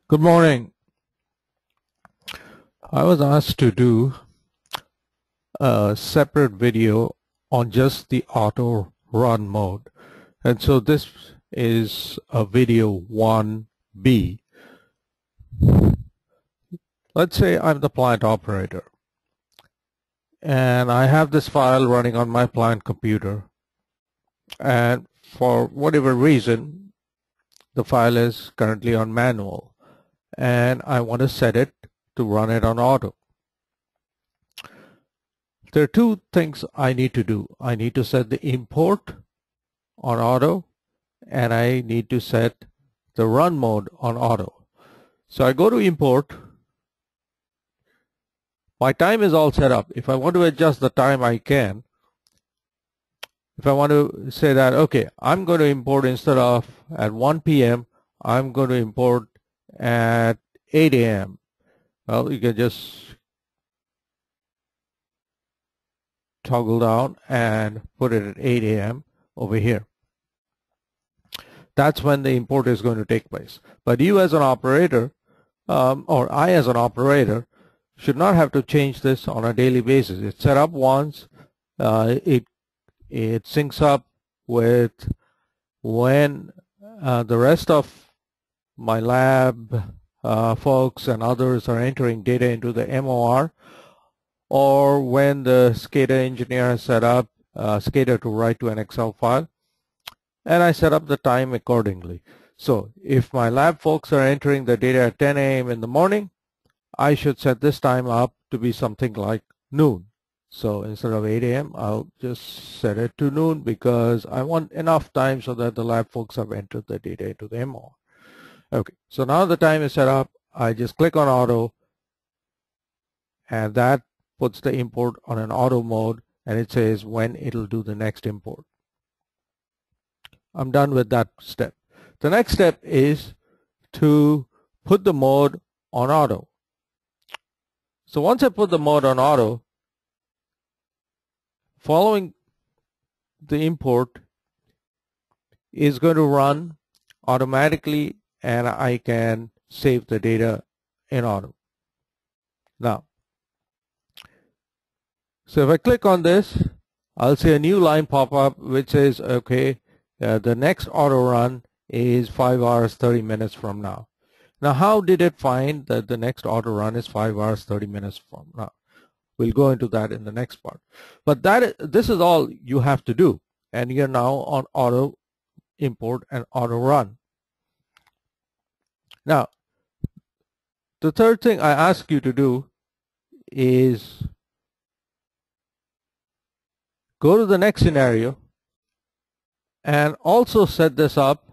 Good morning. I was asked to do a separate video on just the auto run mode. And so this is a video 1B. Let's say I'm the plant operator and I have this file running on my plant computer, and for whatever reason the file is currently on manual and I want to set it to run it on auto. There are two things I need to do. I need to set the import on auto and I need to set the run mode on auto. So I go to import. My time is all set up. If I want to adjust the time, I can. If I want to say that, okay, I'm going to import instead of at 1 p.m., I'm going to import at 8 a.m. Well, you can just toggle down and put it at 8 a.m. over here. That's when the import is going to take place. But you as an operator, or I as an operator, should not have to change this on a daily basis. It's set up once. It syncs up with when the rest of my lab folks and others are entering data into the MOR, or when the SCADA engineer has set up SCADA to write to an Excel file, and I set up the time accordingly. So if my lab folks are entering the data at 10 a.m. in the morning, I should set this time up to be something like noon. So instead of 8 a.m., I'll just set it to noon because I want enough time so that the lab folks have entered the data into the MOR. Okay, so now the time is set up. I just click on auto, and that puts the import on an auto mode, and it says when it'll do the next import. I'm done with that step. The next step is to put the mode on auto. So once I put the mode on auto, following the import is going to run automatically, and I can save the data in auto. Now, so if I click on this, I'll see a new line pop up which says, okay, the next auto run is 5 hours 30 minutes from now. Now, how did it find that the next auto run is 5 hours 30 minutes from now? We'll go into that in the next part. But this is all you have to do, and you're now on auto import and auto run. Now, the third thing I ask you to do is go to the next scenario and also set this up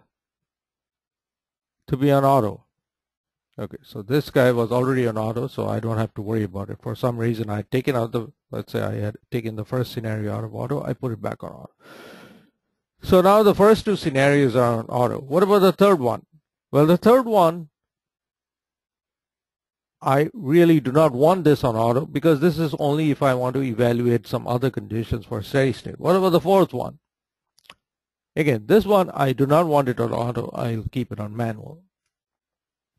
to be on auto. Okay, so this guy was already on auto, so I don't have to worry about it. For some reason, I had taken out let's say I had taken the first scenario out of auto, I put it back on auto. So now the first two scenarios are on auto. What about the third one? Well, the third one, I really do not want this on auto because this is only if I want to evaluate some other conditions for steady state. What about the fourth one? Again, this one, I do not want it on auto. I'll keep it on manual.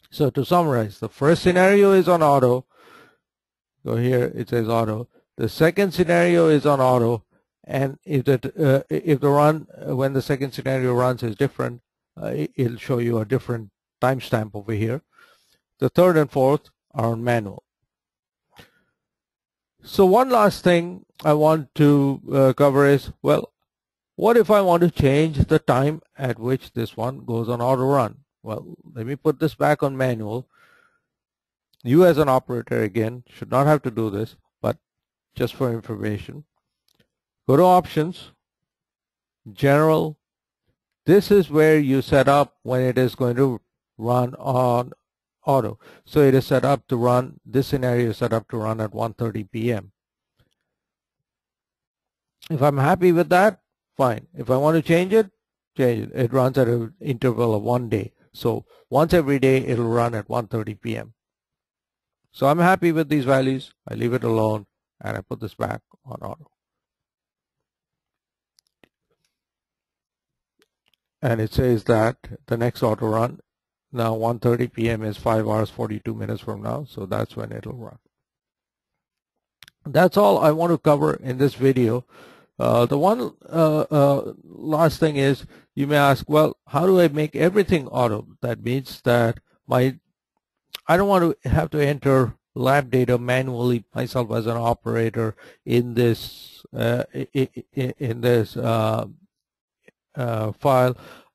So to summarize, the first scenario is on auto. Go here, it says auto. The second scenario is on auto, and if the run when the second scenario runs is different, it'll show you a different timestamp over here. The third and fourth are on manual. So one last thing I want to cover is, well, what if I want to change the time at which this one goes on auto run? Well, let me put this back on manual. You as an operator, again, should not have to do this, but just for information, go to options, general. This is where you set up when it is going to run on auto. So it is set up to run, this scenario is set up to run at 1:30 p.m. If I'm happy with that, fine. If I want to change it, change it. It runs at an interval of 1 day. So once every day, it'll run at 1:30 p.m. So I'm happy with these values. I leave it alone, and I put this back on auto. And it says that the next auto run Now 1:30 p.m. is 5 hours 42 minutes from now, so that's when it'll run. That's all I want to cover in this video. The one last thing is, you may ask, well, how do I make everything auto? That means that I don't want to have to enter lab data manually myself as an operator in this file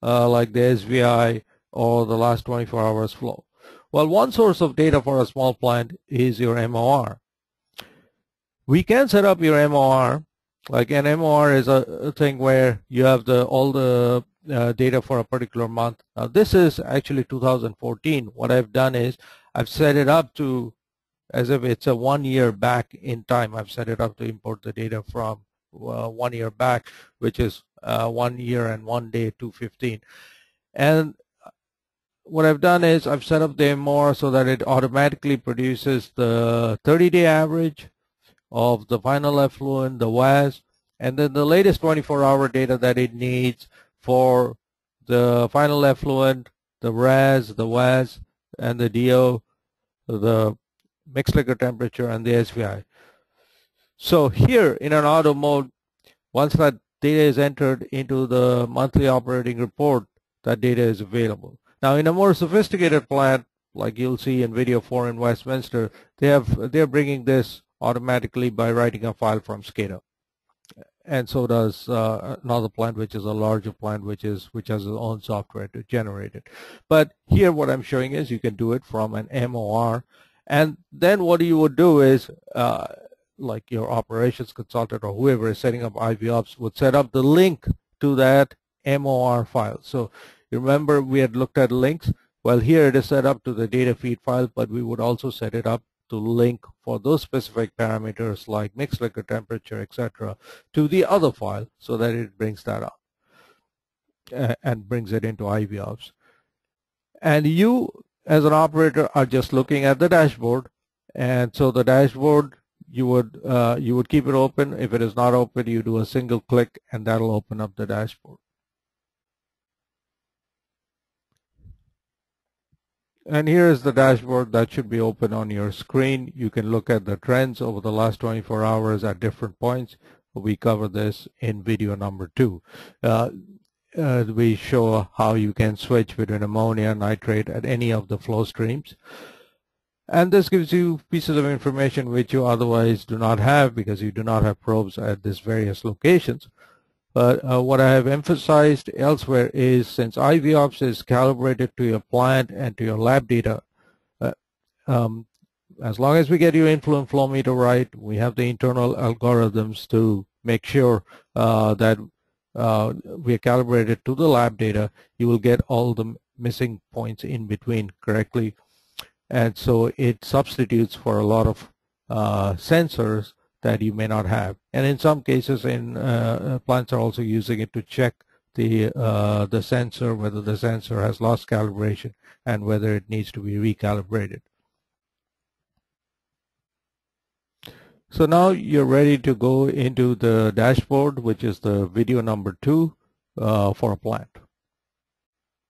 like the SVI or the last 24 hours flow. Well, one source of data for a small plant is your MOR. We can set up your MOR. Like an MOR is a thing where you have all the data for a particular month. Now this is actually 2014. What I've done is I've set it up to as if it's a 1 year back in time. I've set it up to import the data from 1 year back, which is 1 year and 1 day 215. And what I've done is I've set up the MOR so that it automatically produces the 30-day average of the final effluent, the WAS, and then the latest 24-hour data that it needs for the final effluent, the RAS, the WAS, and the DO, the mixed liquor temperature, and the SVI. So here in an auto mode, once that data is entered into the monthly operating report, that data is available. Now in a more sophisticated plant, like you'll see in video 4 in Westminster, they're bringing this automatically by writing a file from SCADA, and so does another plant, which is a larger plant, which has its own software to generate it. But here what I'm showing is you can do it from an MOR, and then what you would do is like your operations consultant or whoever is setting up IVops would set up the link to that MOR file. So you remember we had looked at links. Well, here it is set up to the data feed file, but we would also set it up to link for those specific parameters like mixed liquor temperature, etc., to the other file so that it brings that up and brings it into IVops. And you as an operator are just looking at the dashboard, and so the dashboard you would keep it open. If it is not open, you do a single click and that'll open up the dashboard. And here is the dashboard that should be open on your screen. You can look at the trends over the last 24 hours at different points. We cover this in video number 2. We show how you can switch between ammonia and nitrate at any of the flow streams. And this gives you pieces of information which you otherwise do not have because you do not have probes at these various locations. But what I have emphasized elsewhere is, since IVops is calibrated to your plant and to your lab data, as long as we get your influent flow meter right, we have the internal algorithms to make sure that we are calibrated to the lab data. You will get all the missing points in between correctly. And so it substitutes for a lot of sensors that you may not have. And in some cases, plants are also using it to check the sensor, whether the sensor has lost calibration and whether it needs to be recalibrated. So now you're ready to go into the dashboard, which is the video number 2 for a plant.